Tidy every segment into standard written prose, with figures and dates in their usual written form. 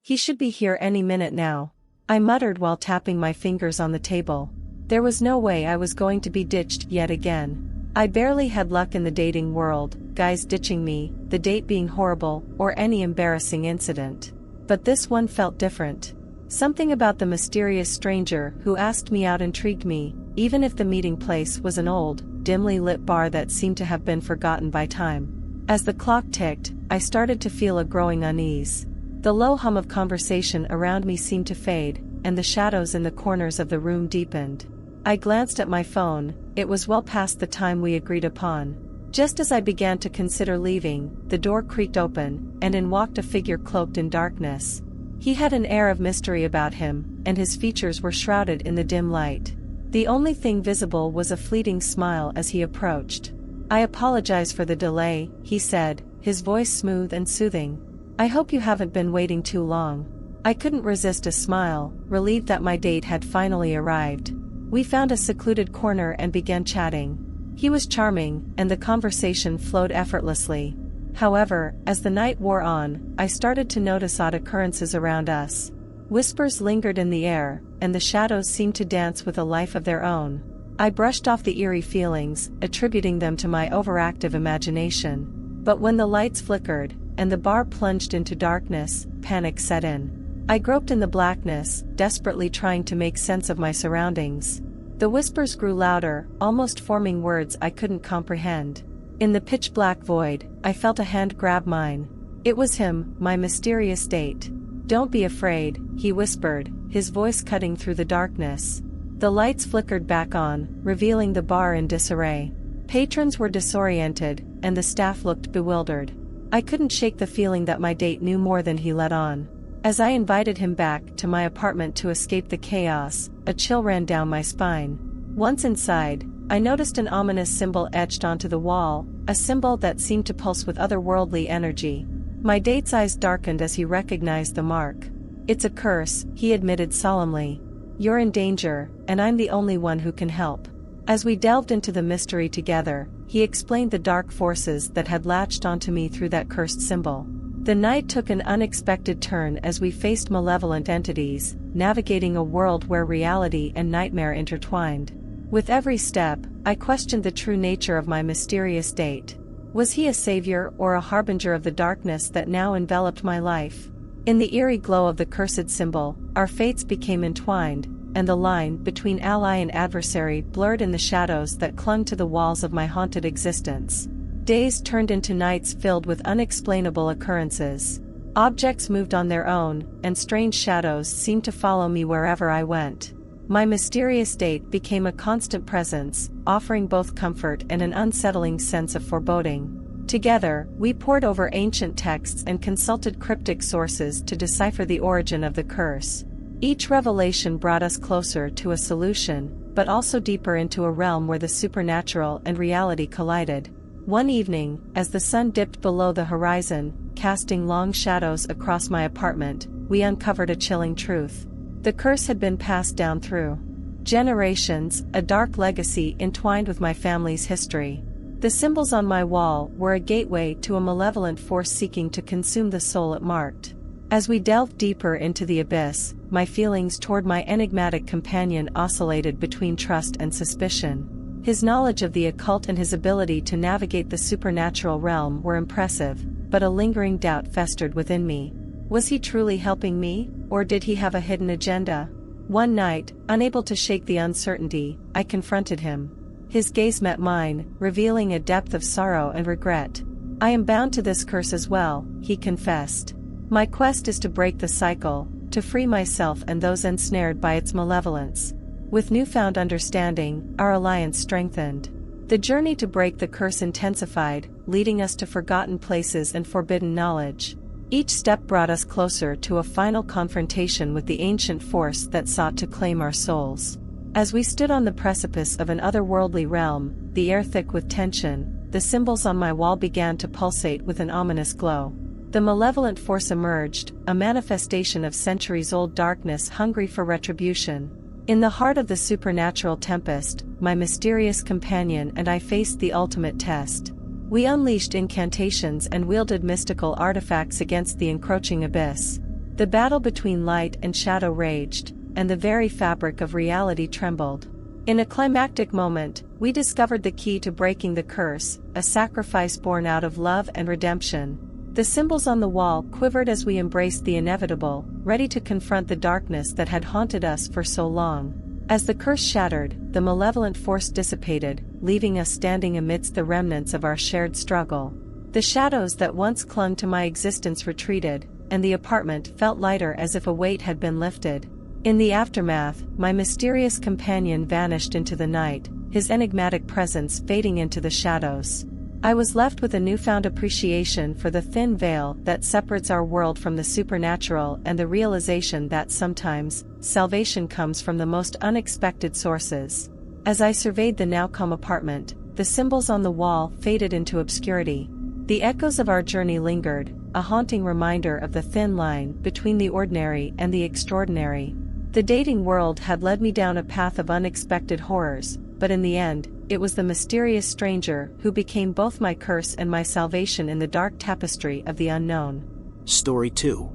He should be here any minute now, I muttered while tapping my fingers on the table. There was no way I was going to be ditched yet again. I barely had luck in the dating world, guys ditching me, the date being horrible, or any embarrassing incident. But this one felt different. Something about the mysterious stranger who asked me out intrigued me, even if the meeting place was an old, dimly lit bar that seemed to have been forgotten by time. As the clock ticked, I started to feel a growing unease. The low hum of conversation around me seemed to fade, and the shadows in the corners of the room deepened. I glanced at my phone. It was well past the time we agreed upon. Just as I began to consider leaving, the door creaked open, and in walked a figure cloaked in darkness. He had an air of mystery about him, and his features were shrouded in the dim light. The only thing visible was a fleeting smile as he approached. "I apologize for the delay," he said, his voice smooth and soothing. "I hope you haven't been waiting too long." I couldn't resist a smile, relieved that my date had finally arrived. We found a secluded corner and began chatting. He was charming, and the conversation flowed effortlessly. However, as the night wore on, I started to notice odd occurrences around us. Whispers lingered in the air, and the shadows seemed to dance with a life of their own. I brushed off the eerie feelings, attributing them to my overactive imagination. But when the lights flickered, and the bar plunged into darkness, panic set in. I groped in the blackness, desperately trying to make sense of my surroundings. The whispers grew louder, almost forming words I couldn't comprehend. In the pitch-black void, I felt a hand grab mine. It was him, my mysterious date. "Don't be afraid," he whispered, his voice cutting through the darkness. The lights flickered back on, revealing the bar in disarray. Patrons were disoriented, and the staff looked bewildered. I couldn't shake the feeling that my date knew more than he let on. As I invited him back to my apartment to escape the chaos, a chill ran down my spine. Once inside, I noticed an ominous symbol etched onto the wall, a symbol that seemed to pulse with otherworldly energy. My date's eyes darkened as he recognized the mark. "It's a curse," he admitted solemnly. "You're in danger, and I'm the only one who can help." As we delved into the mystery together, he explained the dark forces that had latched onto me through that cursed symbol. The night took an unexpected turn as we faced malevolent entities, navigating a world where reality and nightmare intertwined. With every step, I questioned the true nature of my mysterious date. Was he a savior or a harbinger of the darkness that now enveloped my life? In the eerie glow of the cursed symbol, our fates became entwined, and the line between ally and adversary blurred in the shadows that clung to the walls of my haunted existence. Days turned into nights filled with unexplainable occurrences. Objects moved on their own, and strange shadows seemed to follow me wherever I went. My mysterious date became a constant presence, offering both comfort and an unsettling sense of foreboding. Together, we pored over ancient texts and consulted cryptic sources to decipher the origin of the curse. Each revelation brought us closer to a solution, but also deeper into a realm where the supernatural and reality collided. One evening, as the sun dipped below the horizon, casting long shadows across my apartment, we uncovered a chilling truth. The curse had been passed down through generations, a dark legacy entwined with my family's history. The symbols on my wall were a gateway to a malevolent force seeking to consume the soul it marked. As we delved deeper into the abyss, my feelings toward my enigmatic companion oscillated between trust and suspicion. His knowledge of the occult and his ability to navigate the supernatural realm were impressive, but a lingering doubt festered within me. Was he truly helping me, or did he have a hidden agenda? One night, unable to shake the uncertainty, I confronted him. His gaze met mine, revealing a depth of sorrow and regret. "I am bound to this curse as well," he confessed. "My quest is to break the cycle, to free myself and those ensnared by its malevolence." With newfound understanding, our alliance strengthened. The journey to break the curse intensified, leading us to forgotten places and forbidden knowledge. Each step brought us closer to a final confrontation with the ancient force that sought to claim our souls. As we stood on the precipice of an otherworldly realm, the air thick with tension, the symbols on my wall began to pulsate with an ominous glow. The malevolent force emerged, a manifestation of centuries-old darkness hungry for retribution. In the heart of the supernatural tempest, my mysterious companion and I faced the ultimate test. We unleashed incantations and wielded mystical artifacts against the encroaching abyss. The battle between light and shadow raged, and the very fabric of reality trembled. In a climactic moment, we discovered the key to breaking the curse, a sacrifice born out of love and redemption. The symbols on the wall quivered as we embraced the inevitable, ready to confront the darkness that had haunted us for so long. As the curse shattered, the malevolent force dissipated, leaving us standing amidst the remnants of our shared struggle. The shadows that once clung to my existence retreated, and the apartment felt lighter as if a weight had been lifted. In the aftermath, my mysterious companion vanished into the night, his enigmatic presence fading into the shadows. I was left with a newfound appreciation for the thin veil that separates our world from the supernatural and the realization that sometimes, salvation comes from the most unexpected sources. As I surveyed the now calm apartment, the symbols on the wall faded into obscurity. The echoes of our journey lingered, a haunting reminder of the thin line between the ordinary and the extraordinary. The dating world had led me down a path of unexpected horrors, but in the end, it was the mysterious stranger who became both my curse and my salvation in the dark tapestry of the unknown. Story 2.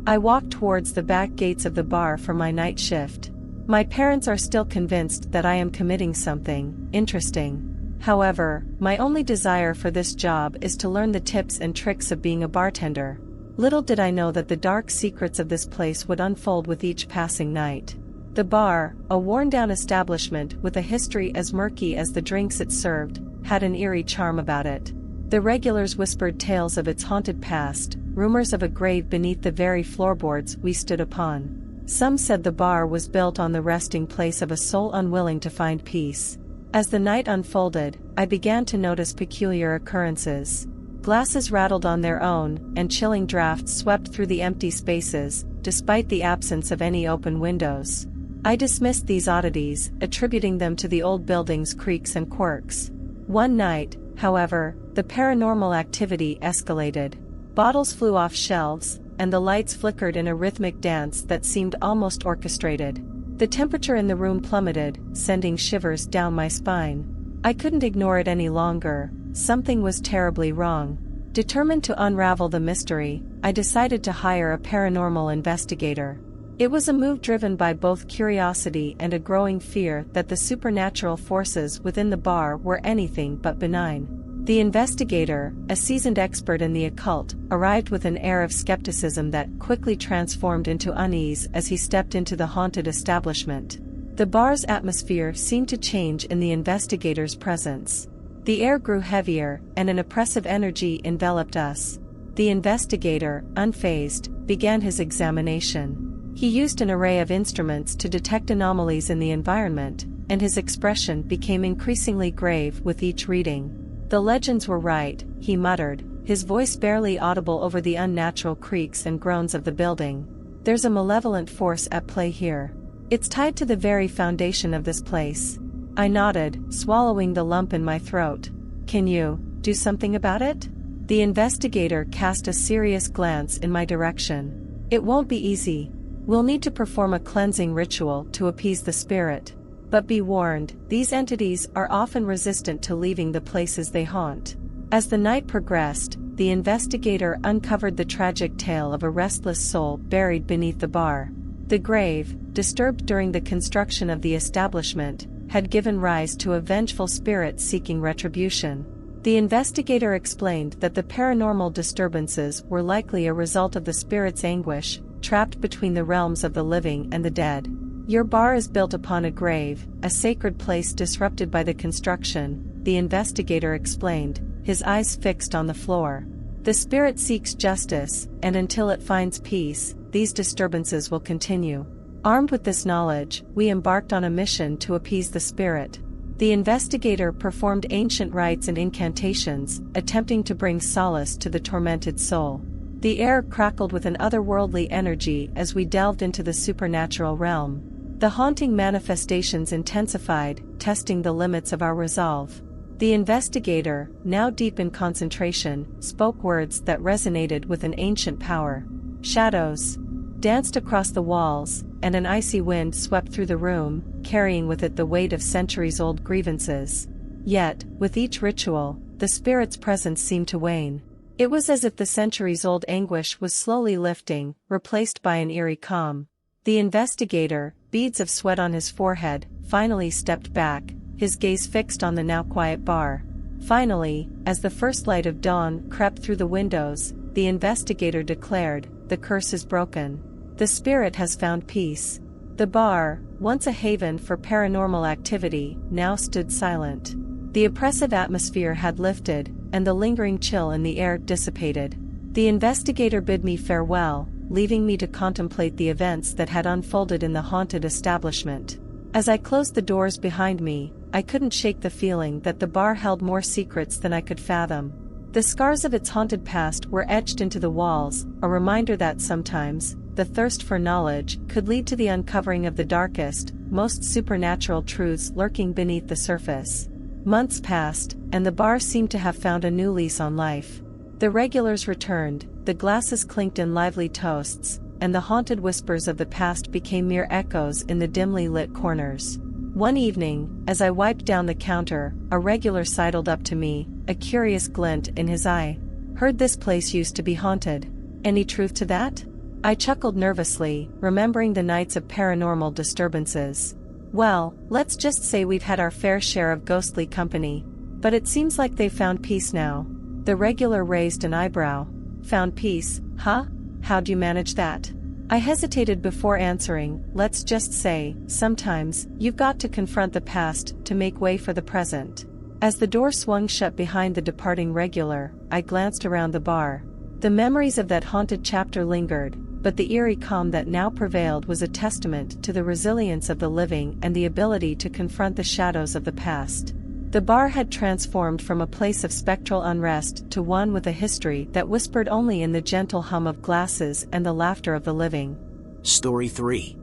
I walked towards the back gates of the bar for my night shift. My parents are still convinced that I am committing something interesting. However, my only desire for this job is to learn the tips and tricks of being a bartender. Little did I know that the dark secrets of this place would unfold with each passing night. The bar, a worn-down establishment with a history as murky as the drinks it served, had an eerie charm about it. The regulars whispered tales of its haunted past, rumors of a grave beneath the very floorboards we stood upon. Some said the bar was built on the resting place of a soul unwilling to find peace. As the night unfolded, I began to notice peculiar occurrences. Glasses rattled on their own, and chilling drafts swept through the empty spaces, despite the absence of any open windows. I dismissed these oddities, attributing them to the old building's creaks and quirks. One night, however, the paranormal activity escalated. Bottles flew off shelves, and the lights flickered in a rhythmic dance that seemed almost orchestrated. The temperature in the room plummeted, sending shivers down my spine. I couldn't ignore it any longer. Something was terribly wrong. Determined to unravel the mystery, I decided to hire a paranormal investigator. It was a move driven by both curiosity and a growing fear that the supernatural forces within the bar were anything but benign. The investigator, a seasoned expert in the occult, arrived with an air of skepticism that quickly transformed into unease as he stepped into the haunted establishment. The bar's atmosphere seemed to change in the investigator's presence. The air grew heavier, and an oppressive energy enveloped us. The investigator, unfazed, began his examination. He used an array of instruments to detect anomalies in the environment, and his expression became increasingly grave with each reading. The legends were right, he muttered, his voice barely audible over the unnatural creaks and groans of the building. There's a malevolent force at play here. It's tied to the very foundation of this place. I nodded, swallowing the lump in my throat. Can you do something about it? The investigator cast a serious glance in my direction. It won't be easy. We'll need to perform a cleansing ritual to appease the spirit. But be warned, these entities are often resistant to leaving the places they haunt. As the night progressed, the investigator uncovered the tragic tale of a restless soul buried beneath the bar. The grave, disturbed during the construction of the establishment, had given rise to a vengeful spirit seeking retribution. The investigator explained that the paranormal disturbances were likely a result of the spirit's anguish, trapped between the realms of the living and the dead. Your bar is built upon a grave, a sacred place disrupted by the construction, the investigator explained, his eyes fixed on the floor. The spirit seeks justice, and until it finds peace, these disturbances will continue. Armed with this knowledge, we embarked on a mission to appease the spirit. The investigator performed ancient rites and incantations, attempting to bring solace to the tormented soul. The air crackled with an otherworldly energy as we delved into the supernatural realm. The haunting manifestations intensified, testing the limits of our resolve. The investigator, now deep in concentration, spoke words that resonated with an ancient power. Shadows danced across the walls, and an icy wind swept through the room, carrying with it the weight of centuries-old grievances. Yet, with each ritual, the spirit's presence seemed to wane. It was as if the centuries-old anguish was slowly lifting, replaced by an eerie calm. The investigator, beads of sweat on his forehead, finally stepped back, his gaze fixed on the now quiet bar. Finally, as the first light of dawn crept through the windows, the investigator declared, "The curse is broken. The spirit has found peace." The bar, once a haven for paranormal activity, now stood silent. The oppressive atmosphere had lifted, and the lingering chill in the air dissipated. The investigator bid me farewell, leaving me to contemplate the events that had unfolded in the haunted establishment. As I closed the doors behind me, I couldn't shake the feeling that the bar held more secrets than I could fathom. The scars of its haunted past were etched into the walls, a reminder that sometimes, the thirst for knowledge could lead to the uncovering of the darkest, most supernatural truths lurking beneath the surface. Months passed, and the bar seemed to have found a new lease on life. The regulars returned, the glasses clinked in lively toasts, and the haunted whispers of the past became mere echoes in the dimly lit corners. One evening, as I wiped down the counter, a regular sidled up to me, a curious glint in his eye. "Heard this place used to be haunted. Any truth to that?" I chuckled nervously, remembering the nights of paranormal disturbances. "Well, let's just say we've had our fair share of ghostly company. But it seems like they've found peace now." The regular raised an eyebrow. "Found peace, huh? How'd you manage that?" I hesitated before answering. "Let's just say, sometimes, you've got to confront the past to make way for the present." As the door swung shut behind the departing regular, I glanced around the bar. The memories of that haunted chapter lingered, but the eerie calm that now prevailed was a testament to the resilience of the living and the ability to confront the shadows of the past. The bar had transformed from a place of spectral unrest to one with a history that whispered only in the gentle hum of glasses and the laughter of the living. Story 3.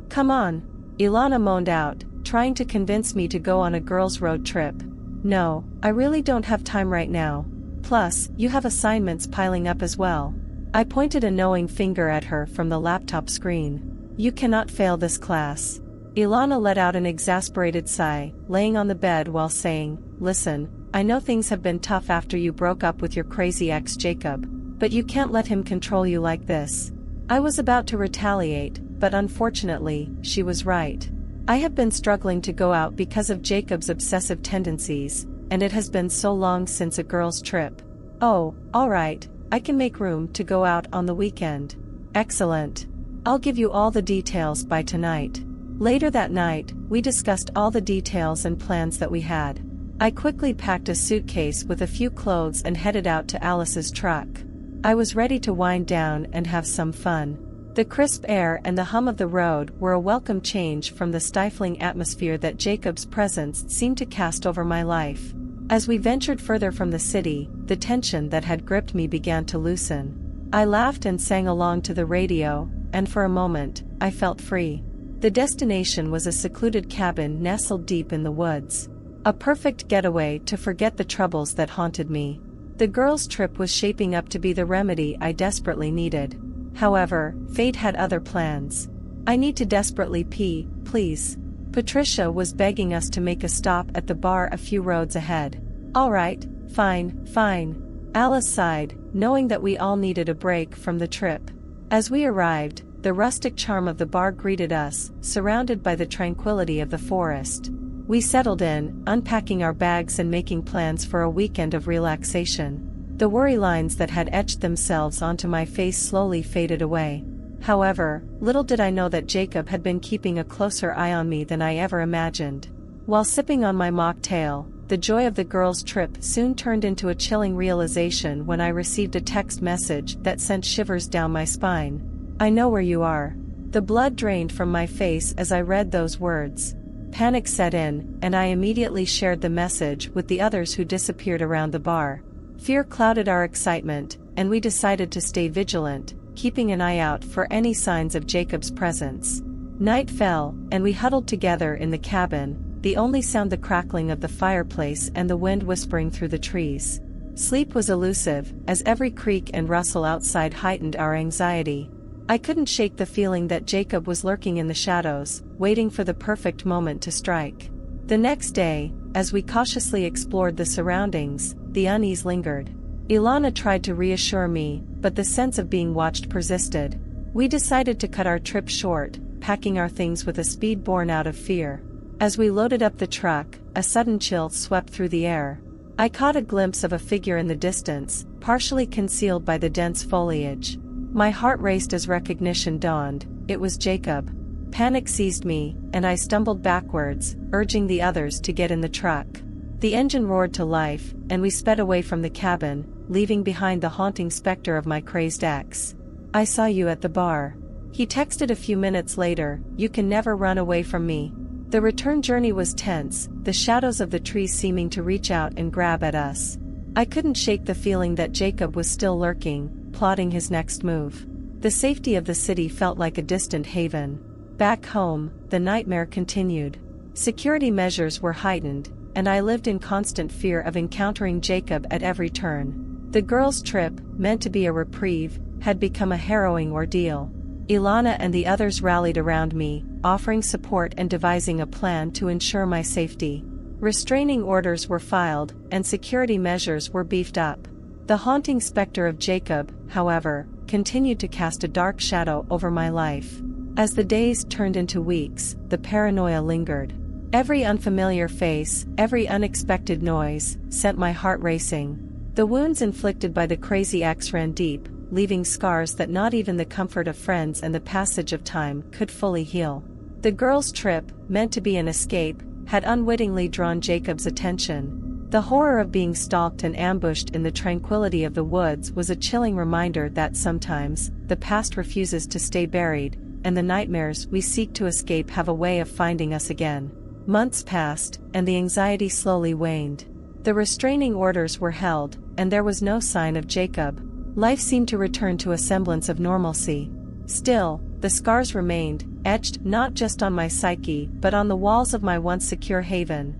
"Come on," Ilana moaned out, trying to convince me to go on a girls' road trip. "No, I really don't have time right now. Plus, you have assignments piling up as well." I pointed a knowing finger at her from the laptop screen. "You cannot fail this class." Ilana let out an exasperated sigh, laying on the bed while saying, "Listen, I know things have been tough after you broke up with your crazy ex Jacob, but you can't let him control you like this." I was about to retaliate, but unfortunately, she was right. I have been struggling to go out because of Jacob's obsessive tendencies, and it has been so long since a girls' trip. "Oh, all right, I can make room to go out on the weekend." "Excellent. I'll give you all the details by tonight." Later that night, we discussed all the details and plans that we had. I quickly packed a suitcase with a few clothes and headed out to Alice's truck. I was ready to wind down and have some fun. The crisp air and the hum of the road were a welcome change from the stifling atmosphere that Jacob's presence seemed to cast over my life. As we ventured further from the city, the tension that had gripped me began to loosen. I laughed and sang along to the radio, and for a moment, I felt free. The destination was a secluded cabin nestled deep in the woods. A perfect getaway to forget the troubles that haunted me. The girls' trip was shaping up to be the remedy I desperately needed. However, fate had other plans. "I need to desperately pee, please." Patricia was begging us to make a stop at the bar a few roads ahead. "All right, fine." Alice sighed, knowing that we all needed a break from the trip. As we arrived, the rustic charm of the bar greeted us, surrounded by the tranquility of the forest. We settled in, unpacking our bags and making plans for a weekend of relaxation. The worry lines that had etched themselves onto my face slowly faded away. However, little did I know that Jacob had been keeping a closer eye on me than I ever imagined. While sipping on my mocktail, the joy of the girls' trip soon turned into a chilling realization when I received a text message that sent shivers down my spine. "I know where you are." The blood drained from my face as I read those words. Panic set in, and I immediately shared the message with the others who disappeared around the bar. Fear clouded our excitement, and we decided to stay vigilant, keeping an eye out for any signs of Jacob's presence. Night fell, and we huddled together in the cabin, the only sound the crackling of the fireplace and the wind whispering through the trees. Sleep was elusive, as every creak and rustle outside heightened our anxiety. I couldn't shake the feeling that Jacob was lurking in the shadows, waiting for the perfect moment to strike. The next day, as we cautiously explored the surroundings, the unease lingered. Ilana tried to reassure me, but the sense of being watched persisted. We decided to cut our trip short, packing our things with a speed born out of fear. As we loaded up the truck, a sudden chill swept through the air. I caught a glimpse of a figure in the distance, partially concealed by the dense foliage. My heart raced as recognition dawned. It was Jacob. Panic seized me, and I stumbled backwards, urging the others to get in the truck. The engine roared to life, and we sped away from the cabin, leaving behind the haunting specter of my crazed ex. "I saw you at the bar," he texted a few minutes later. "You can never run away from me." The return journey was tense, the shadows of the trees seeming to reach out and grab at us. I couldn't shake the feeling that Jacob was still lurking, plotting his next move. The safety of the city felt like a distant haven. Back home, the nightmare continued. Security measures were heightened, and I lived in constant fear of encountering Jacob at every turn. The girls' trip, meant to be a reprieve, had become a harrowing ordeal. Ilana and the others rallied around me, offering support and devising a plan to ensure my safety. Restraining orders were filed, and security measures were beefed up. The haunting specter of Jacob, however, continued to cast a dark shadow over my life. As the days turned into weeks, the paranoia lingered. Every unfamiliar face, every unexpected noise, sent my heart racing. The wounds inflicted by the crazy ex ran deep, leaving scars that not even the comfort of friends and the passage of time could fully heal. The girls' trip, meant to be an escape, had unwittingly drawn Jacob's attention. The horror of being stalked and ambushed in the tranquility of the woods was a chilling reminder that sometimes, the past refuses to stay buried, and the nightmares we seek to escape have a way of finding us again. Months passed, and the anxiety slowly waned. The restraining orders were held, and there was no sign of Jacob. Life seemed to return to a semblance of normalcy. Still, the scars remained, etched not just on my psyche but on the walls of my once secure haven.